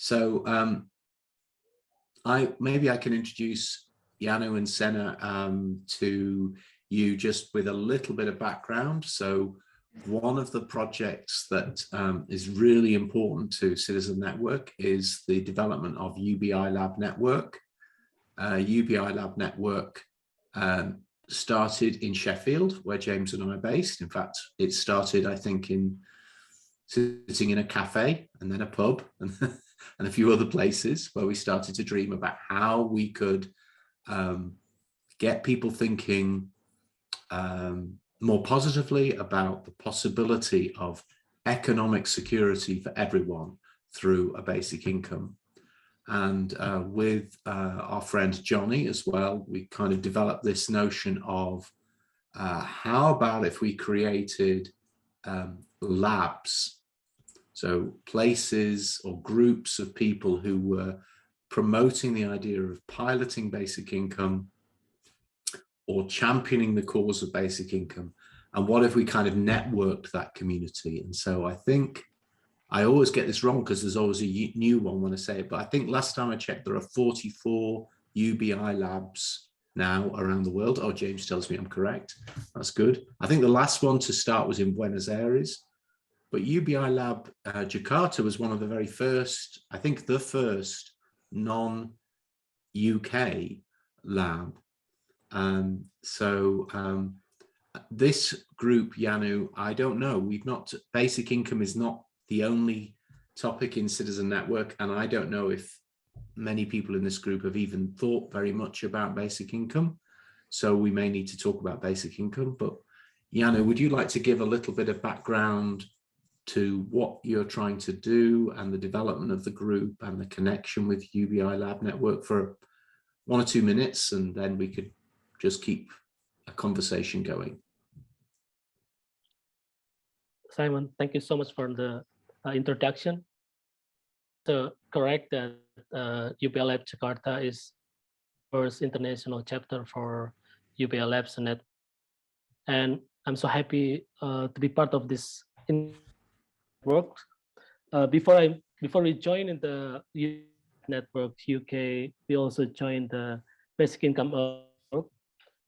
So maybe I can introduce Yanu and Senna to you just with a little bit of background. So one of the projects that is really important to Citizen Network is the development of Ubi Lab Network. Ubi Lab Network started in Sheffield, where James and I are based. In fact, it started, I think, in sitting in a cafe and then a pub and, and a few other places where we started to dream about how we could get people thinking more positively about the possibility of economic security for everyone through a basic income. And with our friend Johnny as well, we kind of developed this notion of how about if we created labs, so places or groups of people who were promoting the idea of piloting basic income or championing the cause of basic income, and what if we kind of networked that community. And so I think I always get this wrong because there's always a new one when I say it, but I think last time I checked, there are 44 UBI labs now around the world. Oh, James tells me I'm correct. That's good. I think the last one to start was in Buenos Aires, but UBI Lab Jakarta was one of the very first, I think the first non-UK lab. This group, Yanu, I don't know, basic income is not the only topic in Citizen Network, and I don't know if many people in this group have even thought very much about basic income. So we may need to talk about basic income, but Yanu, would you like to give a little bit of background to what you're trying to do and the development of the group and the connection with UBI Lab Network for 1 or 2 minutes, and then we could just keep a conversation going. Simon, thank you so much for the introduction. So correct that UBI Lab Jakarta is first international chapter for UBI Labs Net, and I'm so happy to be part of this work. Before we joined in the network UK, we also joined the Basic Income Network.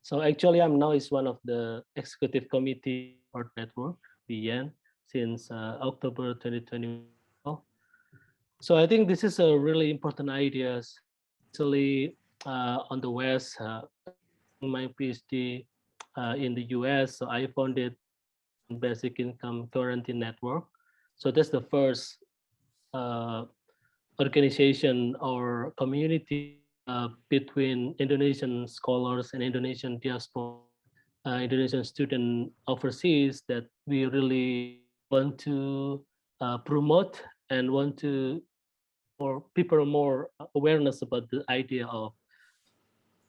So actually, I'm now is one of the executive committee for network BN since October 2020. So I think this is a really important idea, especially on the West. My PhD in the US, so I founded Basic Income Guarantee Network. So that's the first organization or community between Indonesian scholars and Indonesian diaspora, Indonesian student overseas that we really want to promote and want to for people more awareness about the idea of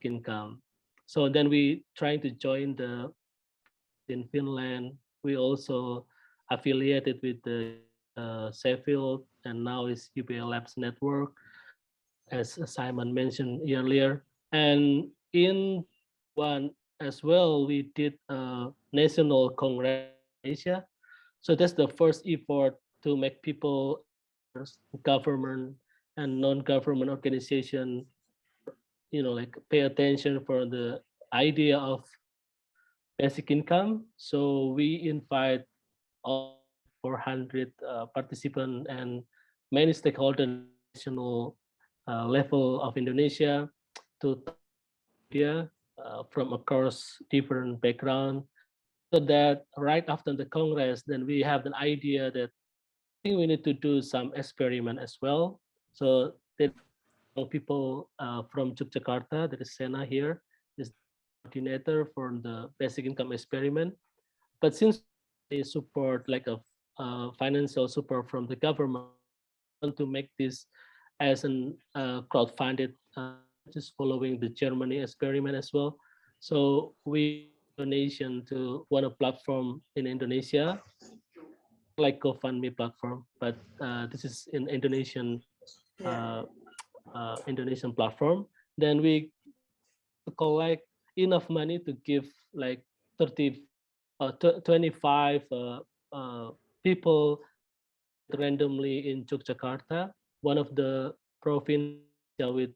income. So then we trying to join in Finland. We also affiliated with the Sheffield, and now is UBI Labs Network, as Simon mentioned earlier. And in one as well, we did a national congress in Asia. So that's the first effort to make people, government and non-government organization, like pay attention for the idea of basic income. So we invite all 400 participants and many stakeholders national level of Indonesia to from across different background, so that right after the Congress, then we have an idea that I think we need to do some experiment as well. So that people from Jakarta, that is Sena here, is coordinator for the basic income experiment. But since they support like a financial support from the government, want to make this as an crowdfunded, just following the Germany experiment as well. So we donation to one platform in Indonesia, like GoFundMe platform, but this is in Indonesian Indonesian platform. Then we collect enough money to give like 25 people randomly in Yogyakarta. one of the province with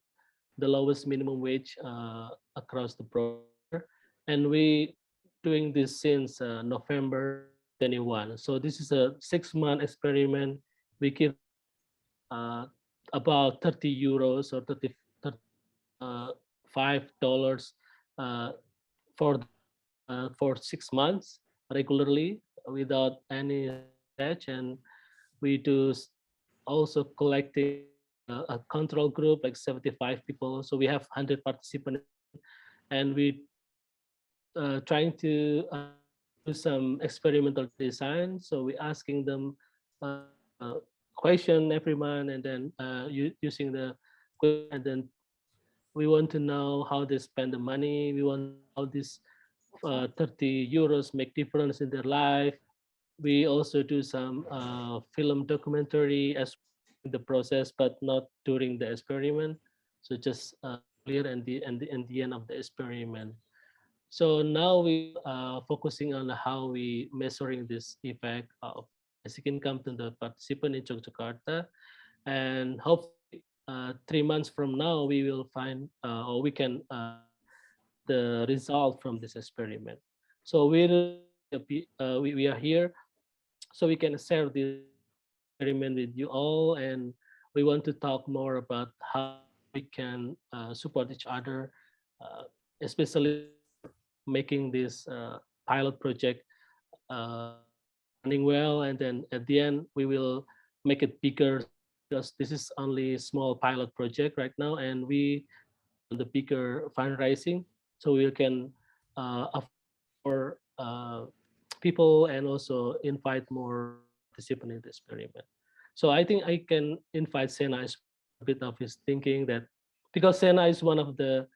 the lowest minimum wage across the province, and we doing this since November 21. So this is a 6-month experiment. We give about 30 euros or 35 dollars for 6 months regularly without any catch, and we do also collecting a control group like 75 people. So we have 100 participants, and we trying to do some experimental design. So we asking them question every month, and then using the question, and then we want to know how they spend the money. We want how this 30 euros make difference in their life. We also do some film documentary as the process, but not during the experiment. So just clear and the end of the experiment. So now we focusing on how we measuring this effect of basic income to the participant in Jakarta, and hopefully 3 months from now we will find or we can the result from this experiment. So we are here so we can share this experiment with you all, and we want to talk more about how we can support each other, especially making this pilot project uh, running well, and then at the end we will make it bigger, because this is only a small pilot project right now, and we the bigger fundraising, so we can afford people and also invite more participants in the experiment. So I think I can invite Sena as a bit of his thinking, that because Sena is one of the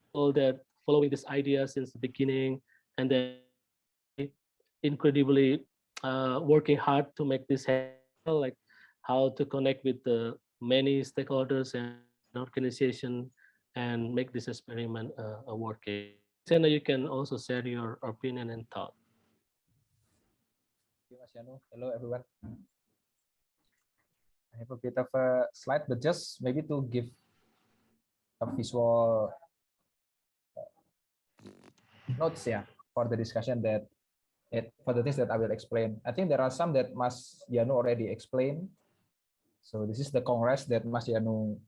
people that following this idea since the beginning, and then incredibly working hard to make this happen as well, like how to connect with the many stakeholders and organization and make this experiment working. Sena, you can also share your opinion and thought. Mas Yanu. Hello, everyone. I have a bit of a slide, but just maybe to give a visual notes, yeah, for the discussion for the things that I will explain. I think there are some that Mas Yanu already explained. So this is the Congress that Mas Yanu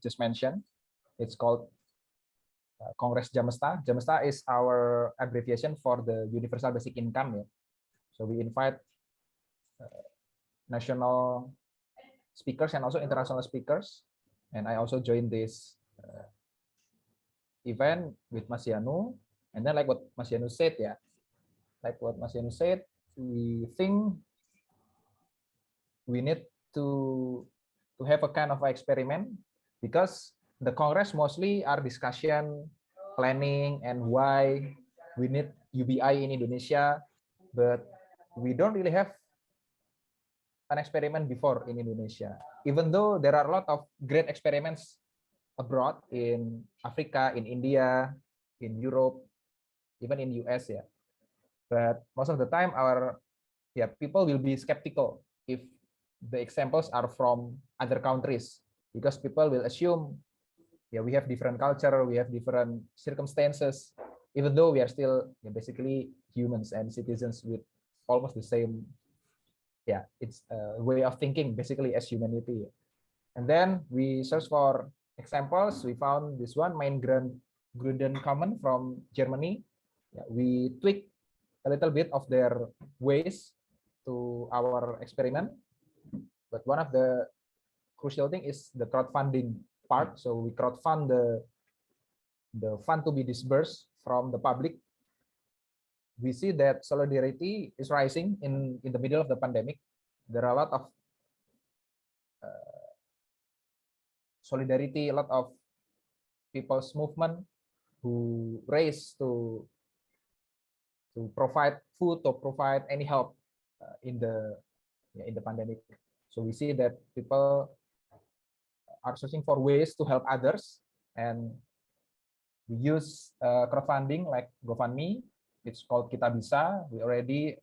just mentioned. It's called Congress Jamesta. Jamesta is our abbreviation for the Universal Basic Income. Yeah. So we invite national speakers and also international speakers. And I also joined this event with Mas Yanu. And then like what Mas Yanu said, yeah, like what Mas Yanu said, we think we need to have a kind of experiment, because the Congress mostly are discussion, planning, and why we need UBI in Indonesia, but we don't really have an experiment before in Indonesia, even though there are a lot of great experiments abroad in Africa, in India, in Europe, even in US, yeah. But most of the time people will be skeptical if the examples are from other countries, because people will assume, yeah, we have different culture, we have different circumstances, even though we are still basically humans and citizens with almost the same, yeah, it's a way of thinking basically as humanity. And then we search for examples. We found this one, Grundenkommen from Germany. Yeah, we tweak a little bit of their ways to our experiment. But one of the crucial thing is the crowdfunding part. So we crowdfund the fund to be disbursed from the public. We see that solidarity is rising in the middle of the pandemic. There are a lot of solidarity, a lot of people's movement who raise to provide food, to provide any help in the pandemic. So we see that people are searching for ways to help others, and we use crowdfunding like GoFundMe. It's called Kita Bisa. We already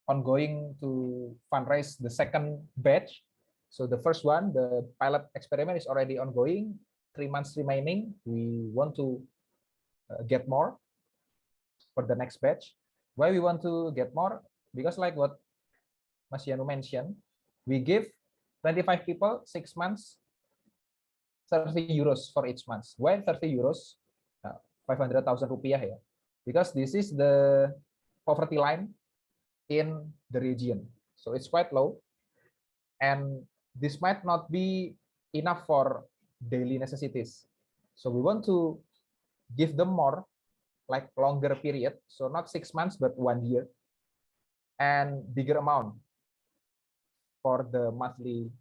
ongoing to fundraise the second batch. So the first one, the pilot experiment is already ongoing. 3 months remaining. We want to get more for the next batch. Why we want to get more? Because like what Mas Yanu mentioned, we give 25 people 6 months, 30 euros for each month. Why 30 euros? 500,000 rupiah ya. Because this is the poverty line in the region. So it's quite low. And this might not be enough for daily necessities. So we want to give them more, like longer period. So not 6 months, but 1 year. And bigger amount for the monthly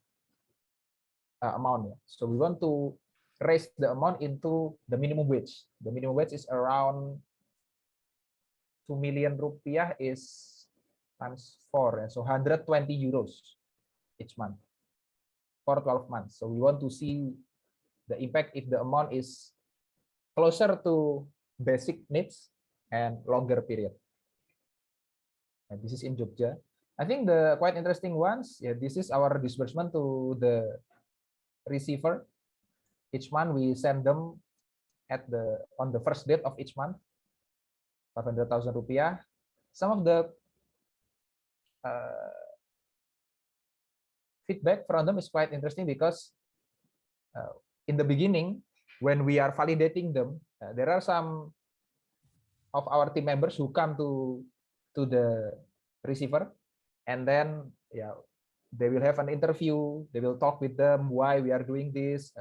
amount. So we want to raise the amount into the minimum wage. The minimum wage is around 2 million rupiah is times 4. So 120 euros each month for 12 months. So we want to see the impact if the amount is closer to basic needs and longer period. And this is in Jogja. I think the quite interesting ones, yeah, this is our disbursement to the receiver. Each month we send them on the first date of each month, 500,000 rupiah. Some of the feedback from them is quite interesting because in the beginning, when we are validating them, there are some of our team members who come to the receiver, and then they will have an interview. They will talk with them why we are doing this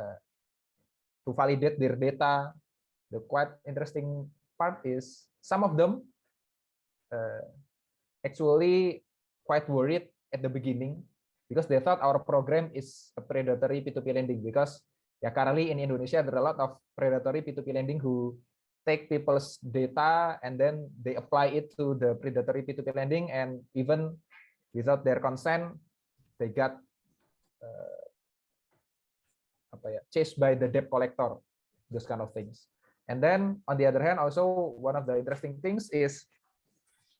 to validate their data. The quite interesting part is some of them actually quite worried at the beginning because they thought our program is a predatory P2P lending, because currently in Indonesia there are a lot of predatory P2P lending who take people's data and then they apply it to the predatory P2P lending, and even without their consent they got chased by the debt collector, those kind of things. And then on the other hand, also one of the interesting things is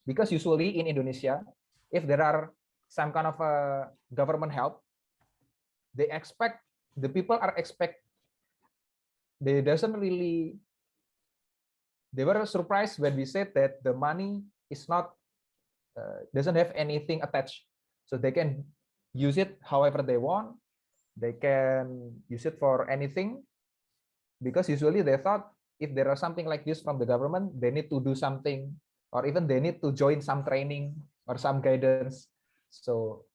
because usually in Indonesia, if there are some kind of a government help, they expect, the people are they were surprised when we said that the money is not doesn't have anything attached, so they can use it however they want. They can use it for anything, because usually they thought if there are something like this from the government, they need to do something, or even they need to join some training or some guidance. So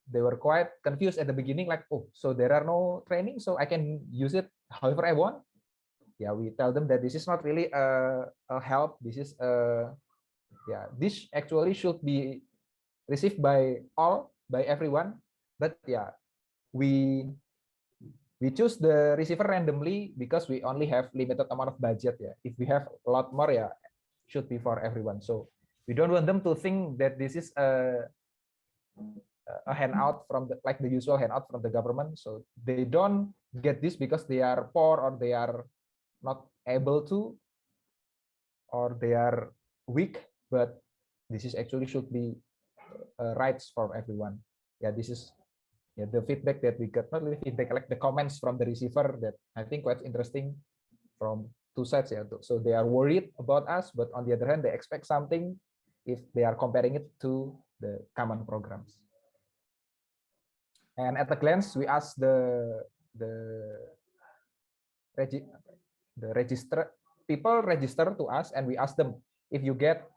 they were quite confused at the beginning, like, oh, so there are no training, so I can use it however I want. Yeah, we tell them that this is not really a help. This is this actually should be received by everyone. But we choose the receiver randomly because we only have limited amount of budget. If we have a lot more, should be for everyone. So we don't want them to think that this is a handout from the usual handout from the government. So they don't get this because they are poor, or they are not able to, or they are weak, but this is actually should be rights for everyone. This is the feedback that we got, not really feedback, like the comments from the receiver, that I think quite interesting from two sides. So they are worried about us, but on the other hand, they expect something if they are comparing it to the common programs. And at a glance, we ask the people register to us, and we ask them, if you get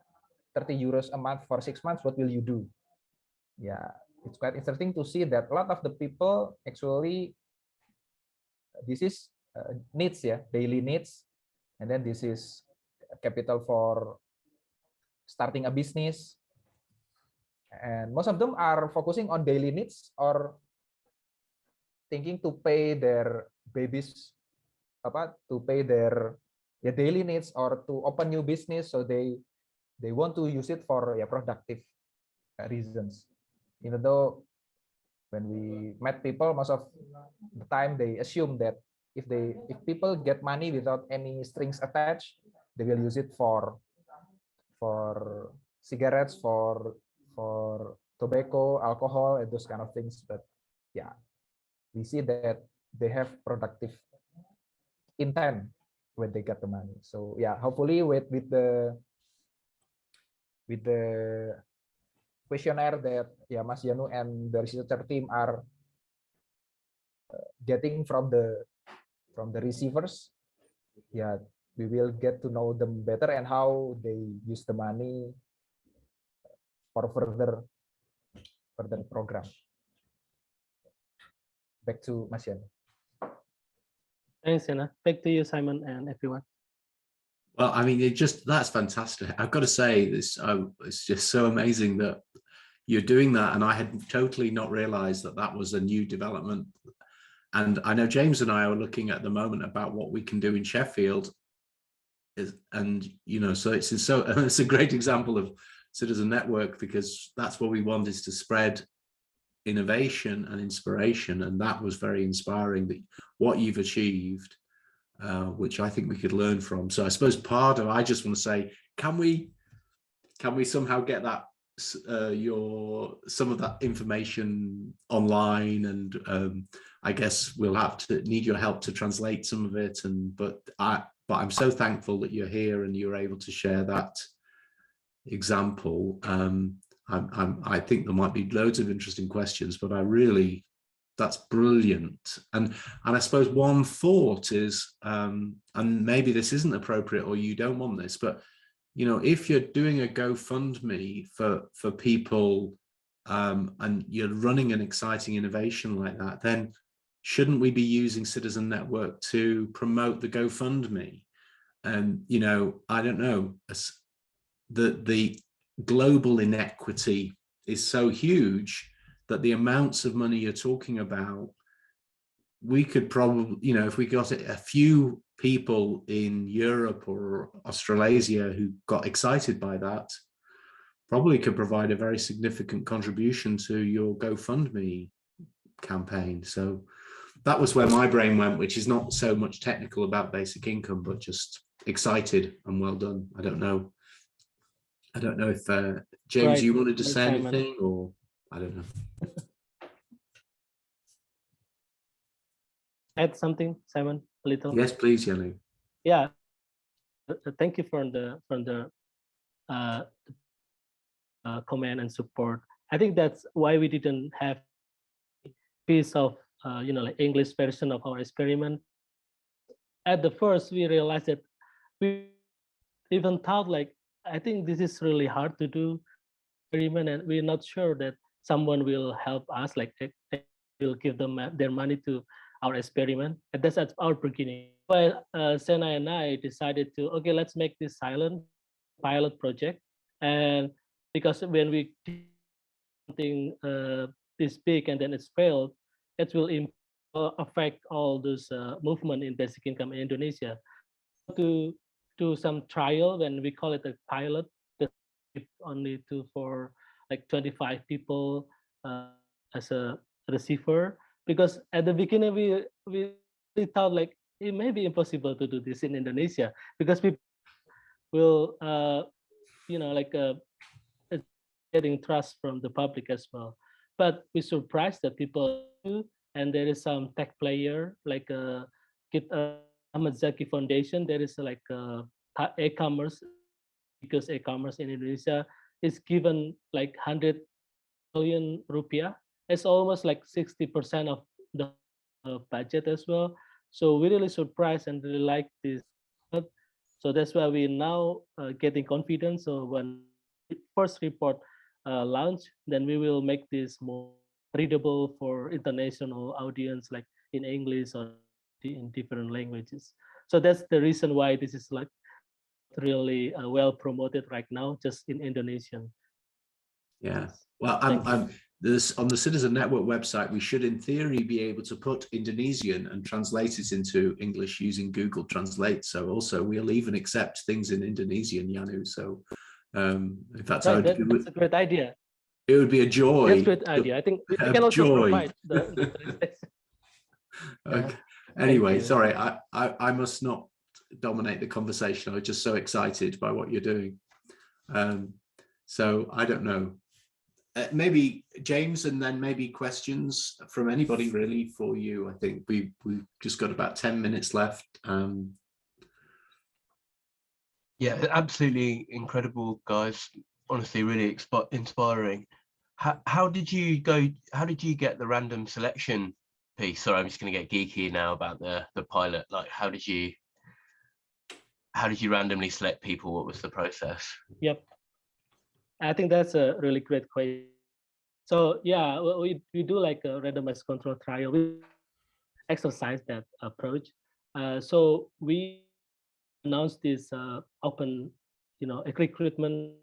30 euros a month for 6 months, what will you do? It's quite interesting to see that a lot of the people actually, this is needs, daily needs, and then this is capital for starting a business, and most of them are focusing on daily needs or thinking to pay their babies, to pay their daily needs, or to open new business. So they want to use it for productive reasons. Even though when we met people, most of the time they assume that if people get money without any strings attached, they will use it for cigarettes, for tobacco, alcohol, and those kind of things. But yeah, we see that they have productive intent when they get the money. So yeah, hopefully with the questionnaire that Mas Yanu and the researcher team are getting from the receivers, we will get to know them better and how they use the money for further program. Back to Mas Yanu. Thanks, Yana. Back to you, Simon, and everyone. Well, I mean, that's fantastic. I've got to say this, it's just so amazing that you're doing that. And I had totally not realized that that was a new development. And I know James and I are looking at the moment about what we can do in Sheffield. And, so it's a great example of Citizen Network, because that's what we want, is to spread innovation and inspiration. And that was very inspiring, that what you've achieved, which I think we could learn from. So I suppose I just want to say, can we somehow get that some of that information online, and I guess we'll have to need your help to translate some of it. But I'm so thankful that you're here and you're able to share that example. I think there might be loads of interesting questions, but that's brilliant. And I suppose one thought is, and maybe this isn't appropriate or you don't want this, but if you're doing a GoFundMe for people, and you're running an exciting innovation like that, then shouldn't we be using Citizen Network to promote the GoFundMe? And I don't know, the global inequity is so huge that the amounts of money you're talking about, we could probably, if we got a few people in Europe or Australasia who got excited by that, probably could provide a very significant contribution to your GoFundMe campaign. So that was where my brain went, which is not so much technical about basic income, but just excited and well done. I don't know if James, Right. you wanted to say Simon. anything, or I don't know. Add something, Simon, a little. Yes, please, Yanu. Yeah. Thank you for the comment and support. I think that's why we didn't have piece of like English version of our experiment. At the first, we realized that we even thought like, I think this is really hard to do experiment, and we're not sure that someone will help us, like will give them their money to our experiment. And that's at our beginning. But Sena and I decided to, okay, let's make this silent pilot project. And because when we do something this big and then it's failed, it will affect all those movement in basic income in Indonesia. To do some trial, when we call it a pilot, only for like 25 people as a receiver, because at the beginning we thought like it may be impossible to do this in Indonesia, because people will getting trust from the public as well. But we're surprised that people do, and there is some tech player like Ahmad Zaki Foundation. There is like e-commerce, because e-commerce in Indonesia is given like 100 million rupiah. It's almost like 60% of the budget as well. So we're really surprised and really like this. So that's why we're now getting confidence. So when first report launch, then we will make this more readable for international audience, like in English or in different languages. So that's the reason why this is like really well promoted right now, just in Indonesian. Yeah. Well, on the Citizen Network website, we should in theory be able to put Indonesian and translate it into English using Google Translate. So also we'll even accept things in Indonesian, Yanu. So in fact, right, that's a great idea. It would be a joy. That's a great idea. I think we can also provide the translation. Okay. Anyway, sorry, I must not dominate the conversation. I was just so excited by what you're doing. So I don't know. maybe James, and then maybe questions from anybody really for you. I think we've just got about 10 minutes left. Yeah, absolutely incredible, guys. Honestly, really inspiring. How did you get the random selection piece? Sorry, I'm just going to get geeky now about the pilot. Like, how did you randomly select people? What was the process? Yep, I think that's a really great question. So yeah, we do like a randomized control trial. We exercise that approach. So we announced this open, recruitment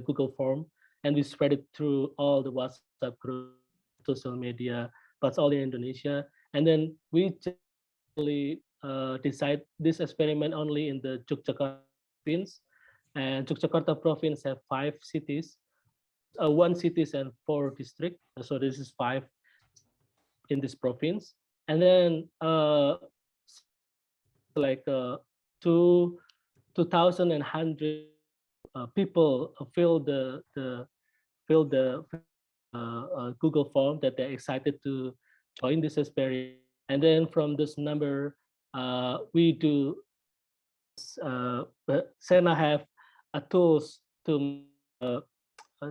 Google form, and we spread it through all the WhatsApp group, social media, but all in Indonesia. And then we generally decide this experiment only in the Yogyakarta province. And Yogyakarta province have 5 cities, 1 cities and 4 districts. So this is 5 in this province. And then like 2,100 people fill the Google form that they're excited to join this experiment. And then from this number, we do Sena have tools to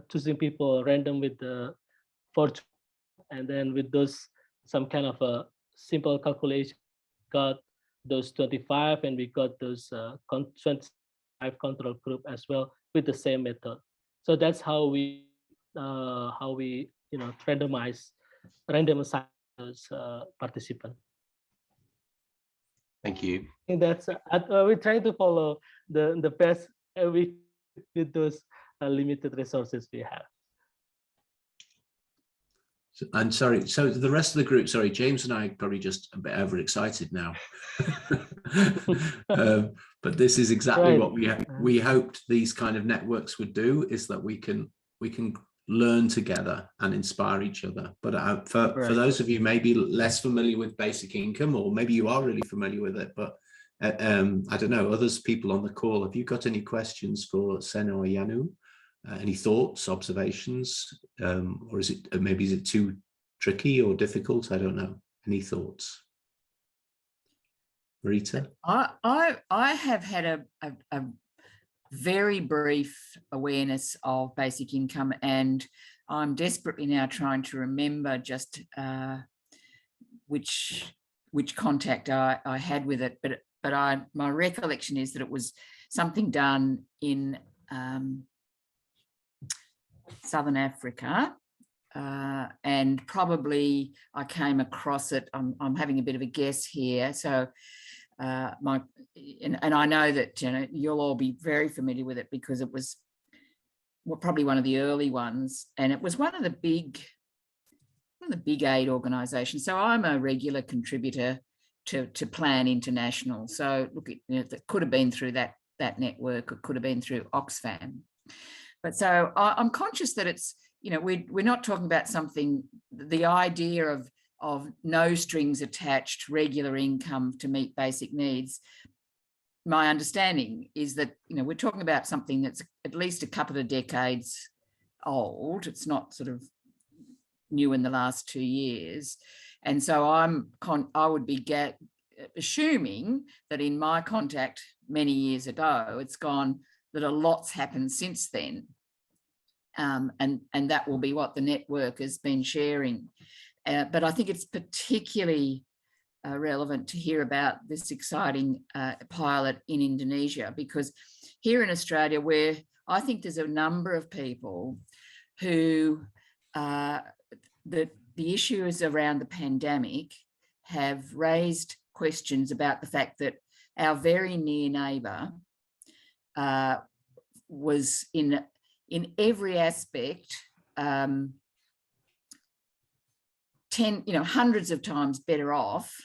choosing people random with the fortune, and then with those some kind of a simple calculation, got those 25, and we got those 25 control group as well with the same method. So that's how we randomize those participants. Thank you. I think that's we're trying to follow the best with those limited resources we have. I'm sorry. So the rest of the group, sorry, James and I are probably just a bit overexcited now. But this is exactly what we hoped these kind of networks would do, is that we can learn together and inspire each other. But for those of you maybe less familiar with basic income, or maybe you are really familiar with it, but I don't know, others people on the call, have you got any questions for Sena or Yanu? Any thoughts, observations, or is it too tricky or difficult? I don't know. Any thoughts? Rita? I have had a very brief awareness of basic income, and I'm desperately now trying to remember just which contact I had with it. But my recollection is that it was something done in Southern Africa, and probably I came across it. I'm having a bit of a guess here, so and I know that you'll all be very familiar with it because it was probably one of the early ones, and it was one of the big aid organisations. So I'm a regular contributor to Plan International. So look, that could have been through that network, it could have been through Oxfam. But so I'm conscious that it's, we're not talking about something, the idea of no strings attached, regular income to meet basic needs. My understanding is that, we're talking about something that's at least a couple of decades old. It's not sort of new in the last 2 years. And so I would be assuming that in my contact many years ago, it's gone, that a lot's happened since then. And that will be what the network has been sharing. But I think it's particularly relevant to hear about this exciting pilot in Indonesia, because here in Australia, where I think there's a number of people who the issues around the pandemic have raised questions about the fact that our very near neighbour was in every aspect hundreds of times better off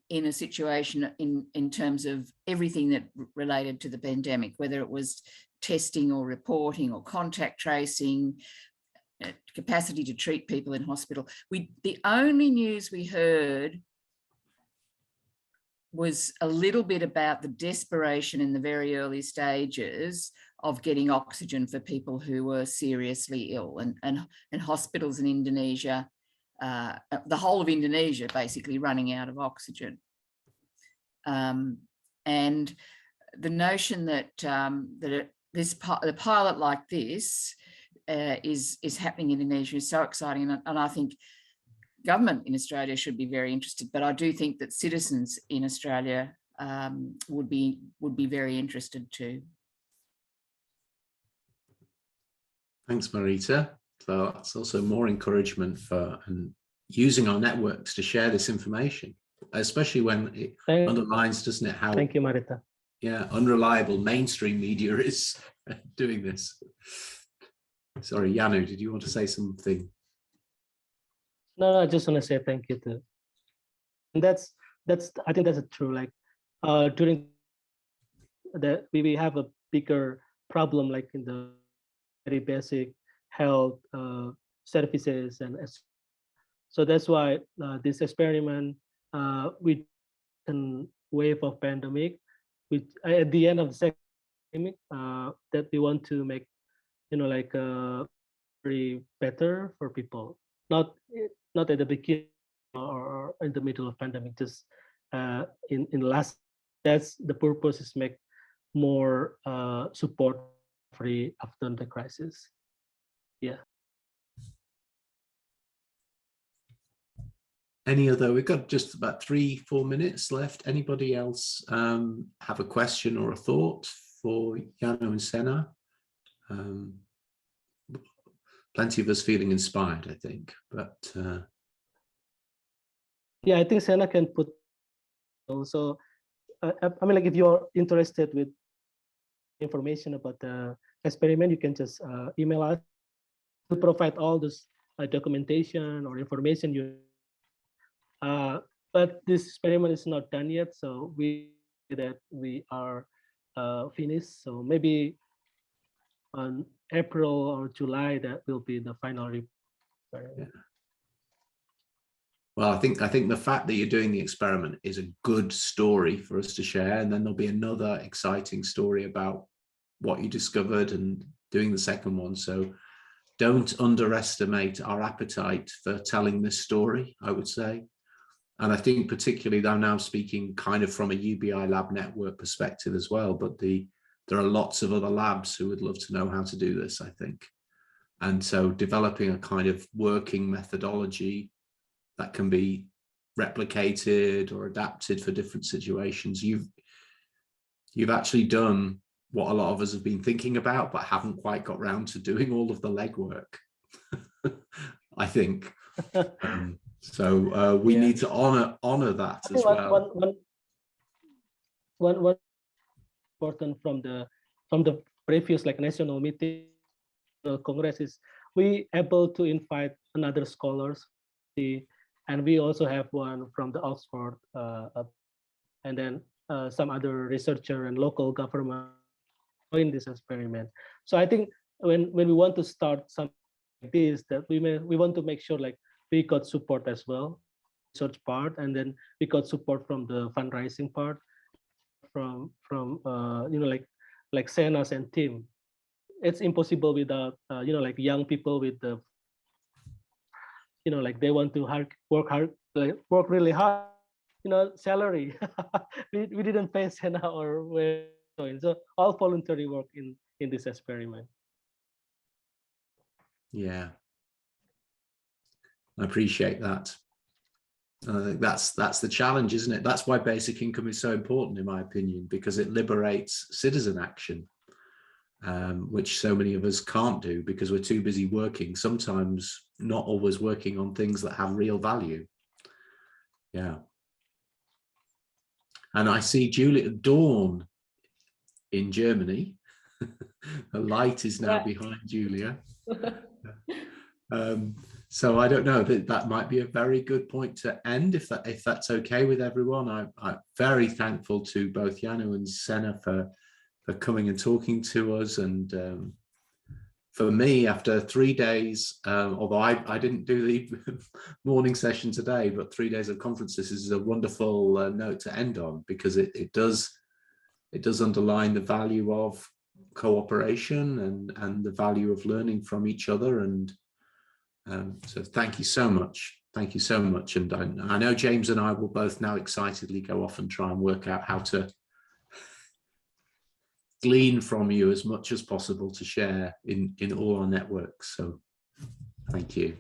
in a situation in terms of everything that related to the pandemic, whether it was testing or reporting or contact tracing, capacity to treat people in hospital. The only news we heard was a little bit about the desperation in the very early stages of getting oxygen for people who were seriously ill, and hospitals in Indonesia, the whole of Indonesia basically running out of oxygen. And the notion that the pilot like this is happening in Indonesia is so exciting, and I think government in Australia should be very interested, but I do think that citizens in Australia would be very interested too. Thanks, Marita. So that's also more encouragement for using our networks to share this information, especially when it underlines, doesn't it, how Thank you, Marita. Yeah, unreliable mainstream media is doing this. Sorry, Yanu, did you want to say something? No, I just want to say thank you too. And I think that's true. Like during that, we have a bigger problem, like in the very basic health services, and so that's why this experiment with a wave of pandemic, which at the end of the second pandemic, that we want to make, like very better for people, not at the beginning or in the middle of pandemic, just in last. That's the purpose, is make more support free after the crisis. Yeah. Any other? We've got just about 3-4 minutes left. Anybody else have a question or a thought for Yanu and Senna? Plenty of us feeling inspired, I think, but yeah, I think Senna can put also. I mean, like, if you're interested with information about the experiment, you can just email us. We'll provide all this documentation or information you. But this experiment is not done yet, so we are finished. So maybe on April or July, that will be the final report. Yeah. Well, I think the fact that you're doing the experiment is a good story for us to share, and then there'll be another exciting story about what you discovered and doing the second one. So don't underestimate our appetite for telling this story, I would say. And I think particularly, I'm now speaking kind of from a UBI Lab Network perspective as well, but there are lots of other labs who would love to know how to do this, I think. And so developing a kind of working methodology that can be replicated or adapted for different situations. You've actually done what a lot of us have been thinking about, but haven't quite got round to doing all of the legwork, I think. So we need to honor that as well. One important from the previous, like, national meeting, Congress, is we able to invite another scholars, and we also have one from the Oxford, and then some other researcher and local government in this experiment. So I think when we want to start something like this, that we want to make sure, like, we got support as well, research part, and then we got support from the fundraising part, from like Sena's and team. It's impossible without like young people with the like they want to work really hard, salary. we didn't pay Sena or so all voluntary work in this experiment. Yeah, I appreciate that. I think that's the challenge, isn't it? That's why basic income is so important, in my opinion, because it liberates citizen action, which so many of us can't do because we're too busy working, sometimes not always working on things that have real value. Yeah. And I see Julia Dawn in Germany. The light is now behind Julia. So I don't know, that might be a very good point to end, if that's okay with everyone. I'm very thankful to both Yanu and Senna for coming and talking to us. And for me, after 3 days, although I didn't do the morning session today, but 3 days of conferences is a wonderful note to end on, because it does underline the value of cooperation and the value of learning from each other. And so thank you so much. Thank you so much. And I know James and I will both now excitedly go off and try and work out how to glean from you as much as possible to share in all our networks. So thank you.